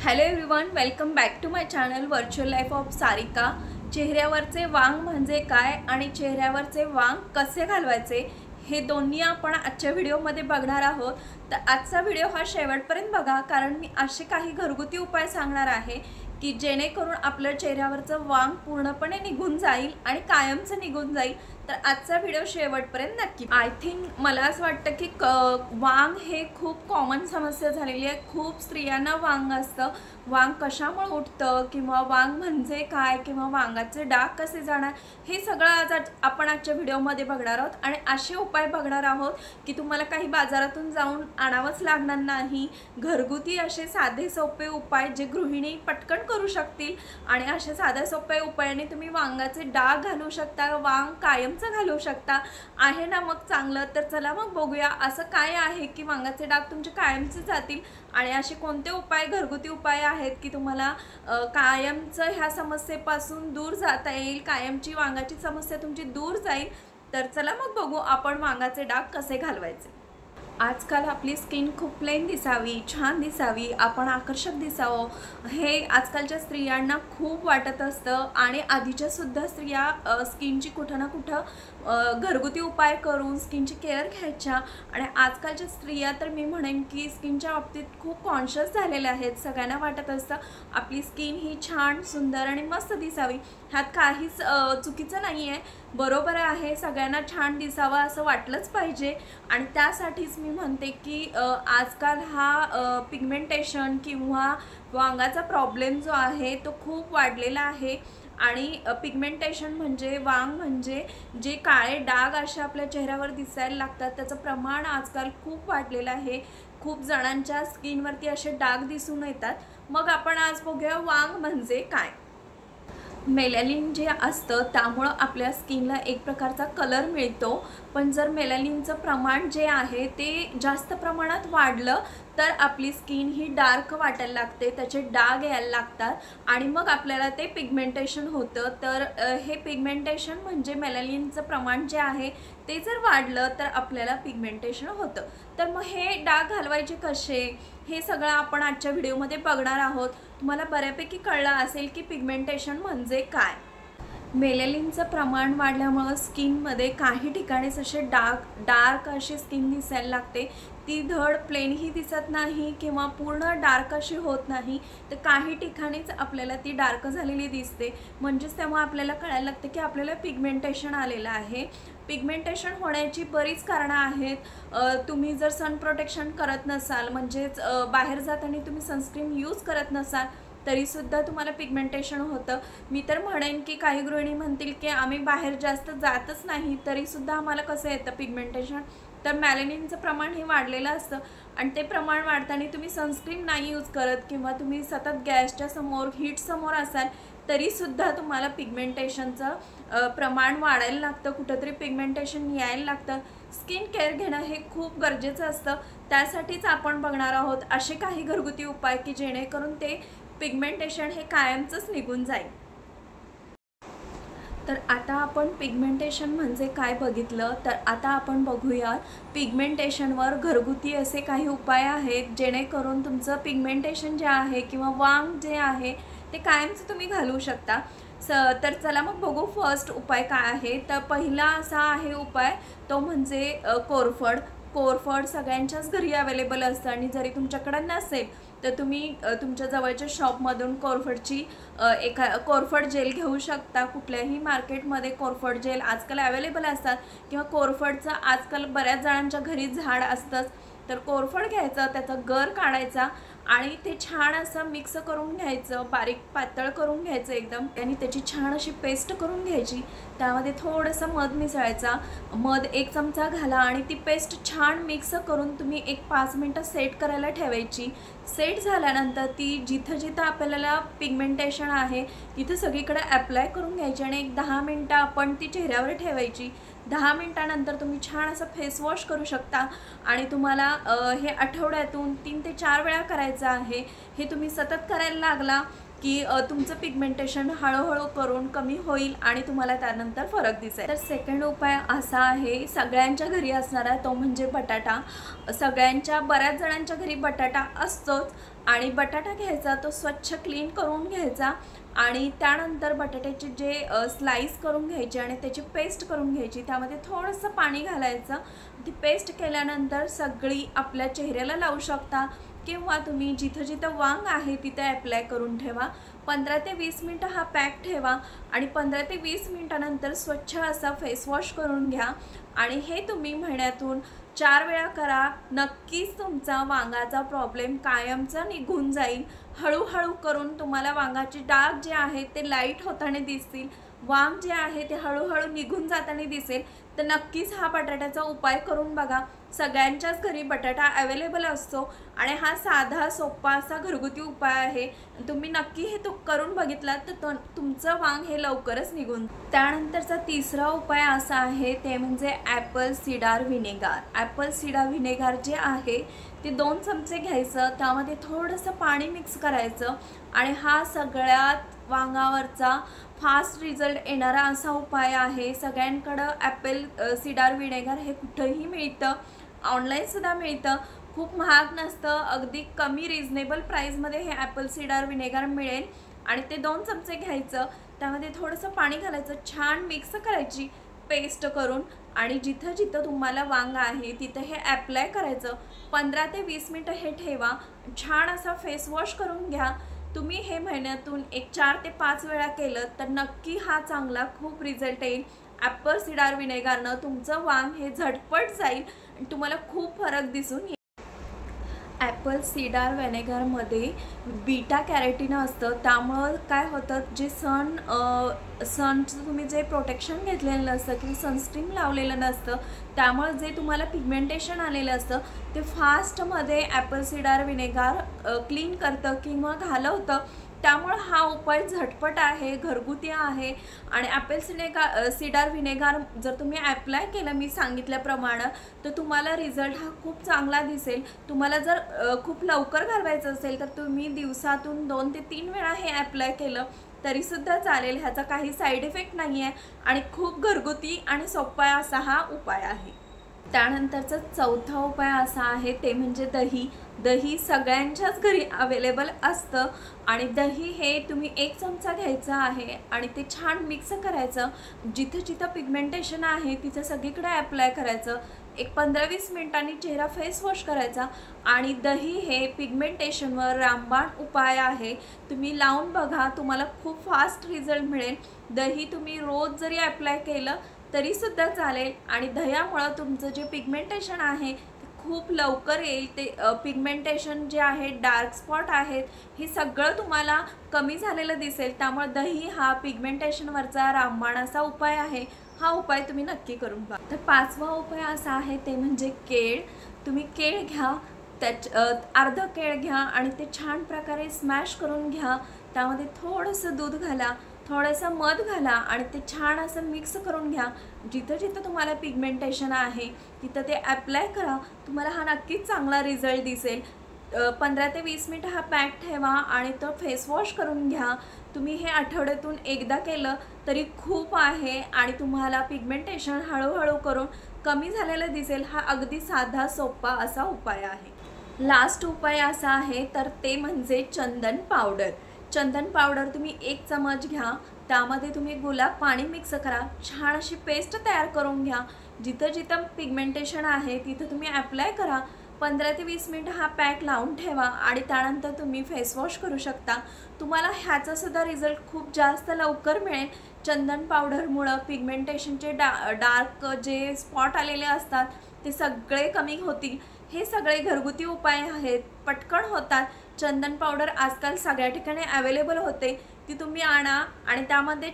Hello everyone, welcome back to my channel virtual life of Sarika. चेहऱ्यावरचे वांग म्हणजे काय आणि चेहऱ्यावरचे वांग कसे घालवायचे हे दोन्ही आपण आजच्या व्हिडिओमध्ये बघणार आहोत। तर आजचा व्हिडिओ हा शेवटपर्यंत बघा, कारण मी असे काही घरगुती उपाय सांगणार आहे की जेणेकरून आपल्या चेहऱ्यावरचं वांग पूर्णपणे निघून जाईल आणि कायमचं निघून जाईल। तर आजचा व्हिडिओ शेवटपर्यंत नक्की। आय थिंक मला असं वाटतं की वांग हे खूप कॉमन समस्या झालेली आहे। खूप स्त्रियांना वांग असतं, वांग कशामुळे उठतं किंवा वांग म्हणजे काय किंवा वांगाचे डाग कसे जाणार हे सगळं आज आपण आजच्या व्हिडिओमध्ये बघणार आहोत। आणि असे उपाय बघणार आहोत की तुम्हाला काही बाजारातून जाऊन आणावंच लागणार नाही। घरगुती असे साधे सोपे उपाय जे गृहिणी पटकन करू शकतील आणि अशा साध्या सोप्या उपायाने तुम्ही वांगाचे डाग घालू शकता, वांग कायमचं घालू शकता। आहे ना मग चांगलं? तर चला मग बघूया असं काय आहे की वांगाचे डाग तुमचे कायमचे जातील आणि असे कोणते उपाय, घरगुती उपाय आहेत की तुम्हाला कायमचं ह्या समस्येपासून दूर जाता येईल, कायमची वांगाची समस्या तुमची दूर जाईल। तर चला मग बघू आपण वांगाचे डाग कसे घालवायचे। आजकाल आपली स्किन खूप प्लेन दिसावी, छान दिसावी, आपण आकर्षक दिसावं हे आजकालच्या स्त्रियांना खूप वाटत असतं। आणि आधीच्या सुद्धा स्त्रिया स्किनची कुठं ना कुठं घरगुती उपाय करून स्किनची केअर घ्यायच्या। आणि आजकालच्या स्त्रिया तर मी म्हणेन की स्किनच्या बाबतीत खूप कॉन्शियस झालेल्या आहेत। सगळ्यांना वाटत असतं आपली स्किन ही छान, सुंदर आणि मस्त दिसावी। ह्यात काहीच चुकीचं नाही आहे, बरोबर आहे, सगळ्यांना छान दिसावं असं वाटलंच पाहिजे। आणि त्यासाठीच मी म्हणते की आजकाल हा पिगमेंटेशन किंवा वांगाचा प्रॉब्लेम जो आहे तो खूप वाढलेला आहे। आणि पिगमेंटेशन म्हणजे वांग म्हणजे जे काळे डाग असे आपल्या चेहऱ्यावर दिसायला लागतात त्याचं प्रमाण आजकाल खूप वाढलेलं आहे। खूप जणांच्या स्किनवरती असे डाग दिसून येतात। मग आपण आज बघूया वांग म्हणजे काय। मेलॅनिन जे असतं त्यामुळं आपल्या स्किनला एक प्रकारचा कलर मिळतो, पण जर मेलॅनिनचं प्रमाण जे आहे ते जास्त प्रमाणात वाढलं तर आपली स्किन ही डार्क वाटायला लागते, त्याचे डाग यायला लागतात आणि मग आपल्याला ते पिगमेंटेशन होतं। तर हे पिगमेंटेशन म्हणजे मेलॅनिनचं प्रमाण जे आहे ते जर वाढलं तर आपल्याला पिगमेंटेशन होतं। तर मग हे डाग घालवायचे कसे हे सगळं आपण आजच्या व्हिडिओमध्ये बघणार आहोत। तुम्हाला बऱ्यापैकी कळलं असेल की पिगमेंटेशन म्हणजे काय। मेलॅनिनचं प्रमाण वाढल्यामुळे स्किनमध्ये काही ठिकाणीच असे डार्क अशी स्किन दिसायला लागते। ती धड प्लेनही दिसत नाही किंवा पूर्ण डार्क अशी होत नाही, तर काही ठिकाणीच आपल्याला ती डार्क झालेली दिसते। म्हणजेच तेव्हा आपल्याला कळायला लागतं की आपल्याला पिगमेंटेशन आलेलं आहे। पिगमेंटेशन होण्याची बरीच कारणं आहेत। तुम्ही जर सन प्रोटेक्शन करत नसाल, म्हणजेच बाहेर जाताना तुम्ही सनस्क्रीन यूज करत नसाल तरीसुद्धा तुम्हाला पिगमेंटेशन होतं। मी तर म्हणेन की काही गृहिणी म्हणतील की आम्ही बाहेर जास्त जातच नाही तरीसुद्धा आम्हाला कसं येतं पिगमेंटेशन, तर मेलॅनिनचं प्रमाण हे वाढलेलं असतं। आणि ते प्रमाण वाढताना तुम्ही सनस्क्रीन नाही यूज करत किंवा तुम्ही सतत गॅसच्या समोर, हीट समोर असाल तरीसुद्धा तुम्हाला पिगमेंटेशनचं प्रमाण वाढायला लागतं, कुठंतरी पिगमेंटेशन यायला लागतं। स्किन केअर घेणं हे खूप गरजेचं असतं। त्यासाठीच आपण बघणार आहोत असे काही घरगुती उपाय की जेणेकरून ते पिगमेंटेशन हे कायमचंच निघून जाईल। तर आता आपण पिगमेंटेशन म्हणजे काय बघितलं, तर आता आपण बघूया पिगमेंटेशनवर घरगुती असे काही उपाय आहेत जेणेकरून तुमचं पिगमेंटेशन जे आहे किंवा वांग जे आहे ते कायमचं तुम्ही घालू शकता। तर चला मग बघू फर्स्ट उपाय काय आहे। तर पहिला असा आहे उपाय तो म्हणजे कोरफड। कोरफड सगळ्यांच्याच घरी अवेलेबल असतं आणि जरी तुमच्याकडे नसेल तर तुम्ही तुमच्या जवळच्या शॉपमधून कोरफडची कोरफड जेल घेऊ शकता। कुठल्याही मार्केटमध्ये कोरफड जेल आजकाल अवेलेबल असतात किंवा कोरफडचं आजकाल बऱ्याच जणांच्या घरी झाड असतंच। तर कोरफड घ्यायचं, त्याचा गर काढायचा आणि ते छान असं मिक्स करून घ्यायचं, बारीक पातळ करून घ्यायचं एकदम, आणि त्याची छान अशी पेस्ट करून घ्यायची। त्यामध्ये थोडंसं मध मिसळायचा, मध 1 चमचा घाला आणि ती पेस्ट छान मिक्स करून तुम्ही एक 5 मिनटं सेट करायला ठेवायची। सेट झाल्यानंतर ती जिथं जिथं आपल्याला पिगमेंटेशन आहे तिथं सगळीकडे अप्लाय करून घ्यायची आणि एक 10 मिनटं आपण ती चेहऱ्यावर ठेवायची। 10 मिनटानंतर तुम्ही छान असं फेस वॉश करू शकता आणि तुम्हाला हे आठवड्यातून 3 ते 4 वेळा करायचं आहे। हे तुम्ही सतत करायला लागला की तुमचं पिगमेंटेशन हळूहळू करून कमी होईल आणि तुम्हाला त्यानंतर फरक दिसेल। तर सेकंड उपाय असा आहे, सगळ्यांच्या घरी असणारा, तो म्हणजे बटाटा। सगळ्यांच्या बऱ्याच जणांच्या घरी बटाटा असतोच आणि बटाटा घ्यायचा, तो स्वच्छ क्लीन करून घ्यायचा आणि त्यानंतर बटाट्याचे जे स्लाइस करून घ्यायचे आणि त्याची पेस्ट करून घ्यायची। त्यामध्ये थोडंसं पाणी घालायचं। ती पेस्ट केल्यानंतर सगळी आपल्या चेहऱ्याला लावू शकता किंवा तुम्ही जिथं जिथं वांग आहे तिथे ॲप्लाय करून ठेवा। 15 ते 20 मिनटं हा पॅक ठेवा आणि 15 ते 20 मिनटानंतर स्वच्छ असा फेस वॉश करून घ्या आणि हे तुम्ही महिन्यातून 4 वेळा करा। नक्कीच तुमचा वांगाचा प्रॉब्लेम कायमचा निघून जाईल। हळूहळू करून तुम्हाला वांगाचे डाग जे आहेत ते लाईट होताना दिसतील, वांग जे आहे ते हळूहळू निघून जाताना दिसेल। तर नक्कीच हा बटाट्याचा उपाय करून बघा। सगळ्यांच्याच घरी बटाटा अवेलेबल असतो आणि हा साधा सोपा असा घरगुती उपाय आहे। तुम्ही नक्की हे करून बघितलात तर तुमचं वांग हे लवकरच निघून। त्यानंतरचा तिसरा उपाय असा आहे, ते म्हणजे Apple cedar vinegar. Apple cedar vinegar जे आहे ते 2 चमचे घ्यायचं, त्यामध्ये थोडंसं पाणी मिक्स करायचं आणि हा सगळ्यात वांगावरचा फास्ट रिझल्ट येणारा असा उपाय आहे। सगळ्यांकडं ॲपल सिडार व्हिनेगार हे कुठंही मिळतं, ऑनलाईनसुद्धा मिळतं, खूप महाग नसतं, अगदी कमी रिजनेबल प्राईसमध्ये हे ॲपल सिडार व्हिनेगार मिळेल आणि ते 2 चमचे घ्यायचं, त्यामध्ये थोडंसं पाणी घालायचं, छान मिक्स करायची पेस्ट करून आणि जिथं जिथं तुम्हाला वांग आहे तिथं हे ॲप्लाय करायचं। 15 ते 20 मिनटं हे ठेवा, छान असा फेस वॉश करून घ्या। तुम्ही हे महिन्यातून एक 4 ते 5 वेळा केलं तर नक्की हा चांगला खूप रिझल्ट येईल। ॲपल सिडार व्हिनेगारनं तुमचं वांग हे झटपट जाईल आणि तुम्हाला खूप फरक दिसून येईल। ॲपल सिडार व्हिनेगारमध्ये बीटा कॅरोटीन असतं, त्यामुळं काय होतं, जे सनचं तुम्ही जे प्रोटेक्शन घेतलेलं नसतं किंवा सनस्क्रीन लावलेलं नसतं, त्यामुळं जे तुम्हाला पिगमेंटेशन आलेलं असतं ते फास्टमध्ये ॲपल सिडार व्हिनेगार क्लीन करतं किंवा घालवतं। त्यामुळे हा उपाय झटपट आहे, घरगुती आहे आणि ॲपल सिडार व्हिनेगार जर तुम्ही ॲप्लाय केलं मी सांगितल्याप्रमाणे तर तुम्हाला रिझल्ट हा खूप चांगला दिसेल। तुम्हाला जर खूप लवकर घालवायचं असेल तर तुम्ही दिवसातून 2 ते 3 वेळा हे ॲप्लाय केलं तरीसुद्धा चालेल, ह्याचा काही साईड इफेक्ट नाही आहे आणि खूप घरगुती आणि सोपा असा हा उपाय आहे। त्यानंतरचा चौथा उपाय असा आहे, ते म्हणजे दही। दही सगळ्यांच्याच घरी अवेलेबल असतं आणि दही हे तुम्ही 1 चमचा घ्यायचा आहे आणि ते छान मिक्स करायचं। जिथं जिथं पिगमेंटेशन आहे तिथं सगळीकडे ॲप्लाय करायचं। एक 15-20 मिनिटांनी चेहरा फेस वॉश करायचा आणि दही हे पिगमेंटेशनवर रामबाण उपाय आहे। तुम्ही लावून बघा, तुम्हाला खूप फास्ट रिझल्ट मिळेल। दही तुम्ही रोज जरी ॲप्लाय केलं तरीसुद्धा चालेल आणि दह्यामुळं तुमचं जे पिगमेंटेशन आहे ते खूप लवकर येईल। ते पिगमेंटेशन जे आहे, डार्क स्पॉट आहेत, हे सगळं तुम्हाला कमी झालेलं दिसेल। त्यामुळे दही हा पिगमेंटेशनवरचा रामबाण असा उपाय आहे। हा उपाय तुम्ही नक्की करून पहा। तर 5वा उपाय असा आहे, ते म्हणजे केळ। तुम्ही केळ घ्या, अर्ध केळ घ्या आणि ते छान प्रकारे स्मॅश करून घ्या। त्यामध्ये थोडंसं दूध घाला, थोडंसं मध घाला आणि ते छान असं मिक्स करून घ्या। जिथं जिथं तुम्हाला पिगमेंटेशन आहे तिथं ते ॲप्लाय करा, तुम्हाला हा नक्कीच चांगला रिझल्ट दिसेल। 15 ते 20 मिनिटं हा पॅक ठेवा आणि तो फेस वॉश करून घ्या। तुम्ही हे आठवड्यातून एकदा केलं तरी खूप आहे आणि तुम्हाला पिगमेंटेशन हळूहळू करून कमी झालेलं दिसेल। हा अगदी साधा सोपा असा उपाय आहे। लास्ट उपाय असा आहे, तर ते म्हणजे चंदन पावडर। चंदन पावडर तुम्ही 1 चमच घ्या, त्यामध्ये तुम्ही गुलाब पाणी मिक्स करा, छान अशी पेस्ट तयार करून घ्या। जिथं जिथं पिगमेंटेशन आहे तिथं तुम्ही ॲप्लाय करा। 15 ते 20 मिनिटं हा पॅक लावून ठेवा आणि त्यानंतर तुम्ही फेस वॉश करू शकता। तुम्हाला ह्याचासुद्धा रिझल्ट खूप जास्त लवकर मिळेल। चंदन पावडरमुळं पिगमेंटेशनचे डार्क जे स्पॉट आलेले असतात ते सगळे कमी होतील। हे सगळे घरगुती उपाय आहेत, पटकन होतात। चंदन पावडर आजकाल सगळ्या ठिकाणी अवेलेबल होते, ती तुम्ही आणा आणि त्यामध्ये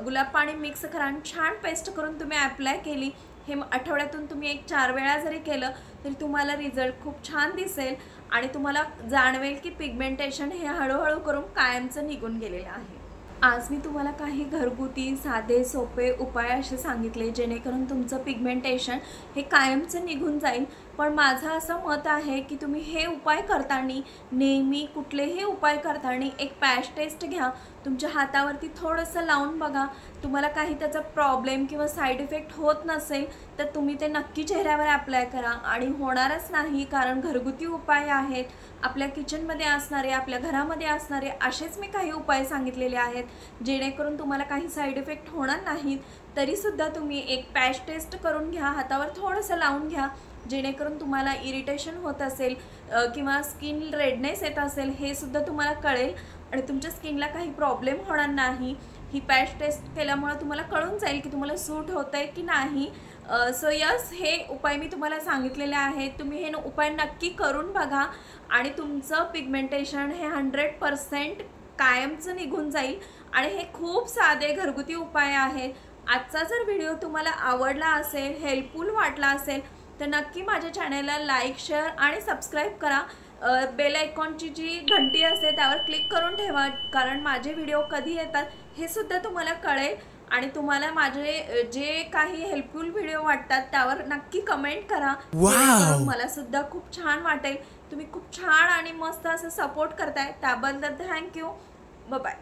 गुलाब पाणी मिक्स करा आणि छान पेस्ट करून तुम्ही ॲप्लाय केली। हे आठवड्यातून तुम्ही एक 4 वेळा जरी केलं तरी तुम्हाला रिझल्ट खूप छान दिसेल आणि तुम्हाला जाणवेल की पिगमेंटेशन हे हळूहळू करून कायमचं निघून गेलेलं आहे। आज मी तुम्हाला काही घरगुती साधे सोपे उपाय असे सांगितले जेणेकरून तुमचं पिगमेंटेशन हे कायमचं निघून जाईल। पण माझं असं मत आहे की तुम्ही हे उपाय करताना नेहमी कुठलेही उपाय करताना एक पॅच टेस्ट घ्या, तुमच्या हातावरती थोडंसं लावून बघा. तुम्हाला काही त्याचा प्रॉब्लेम किंवा साईड इफेक्ट होत नसेल तर तुम्ही ते नक्की चेहऱ्यावर अप्लाय करा. आणि होणारच नाही, कारण घरगुती उपाय आहेत, आपल्या किचनमध्ये असणारे, आपल्या घरामध्ये असणारे असेच मी काही उपाय सांगितलेले आहेत जेणेकरून तुम्हाला काही साईड इफेक्ट होणार नाहीत. तरीसुद्धा तुम्ही एक पॅच टेस्ट करून घ्या, हातावर थोडंसं लावून घ्या, जेणेकरून तुम्हाला इरिटेशन होत असेल किंवा स्किन रेडनेस येत असेल हे सुद्धा तुम्हाला कळेल आणि तुमच्या स्किनला काही प्रॉब्लेम होणार नाही. ही पॅच टेस्ट केल्यामुळे तुम्हाला कळून जाईल की तुम्हाला सूट होतंय की नाही. सो यस, हे उपाय मी तुम्हाला सांगितलेले आहेत. तुम्ही हे उपाय नक्की करून बघा आणि तुमचं पिगमेंटेशन हे 100% कायमचं निघून जाईल. आणि हे खूप साधे घरगुती उपाय आहेत. आजचा जर व्हिडिओ तुम्हाला आवडला असेल, हेल्पफुल वाटला असेल तर नक्की माझ्या चॅनलला लाईक, शेअर आणि सबस्क्राईब करा. बेल आयकॉनची जी घंटी असते त्यावर क्लिक करून ठेवा, कारण माझे व्हिडिओ कधी येतात हे सुद्धा तुम्हाला कळेल. आणि तुम्हाला माझे जे काही हेल्पफुल व्हिडिओ वाटतात त्यावर नक्की कमेंट करा, जेणेकरून मला सुद्धा खूप छान वाटेल. तुम्ही खूप छान आणि मस्त असं सपोर्ट करताय त्याबद्दल थँक्यू. बाय.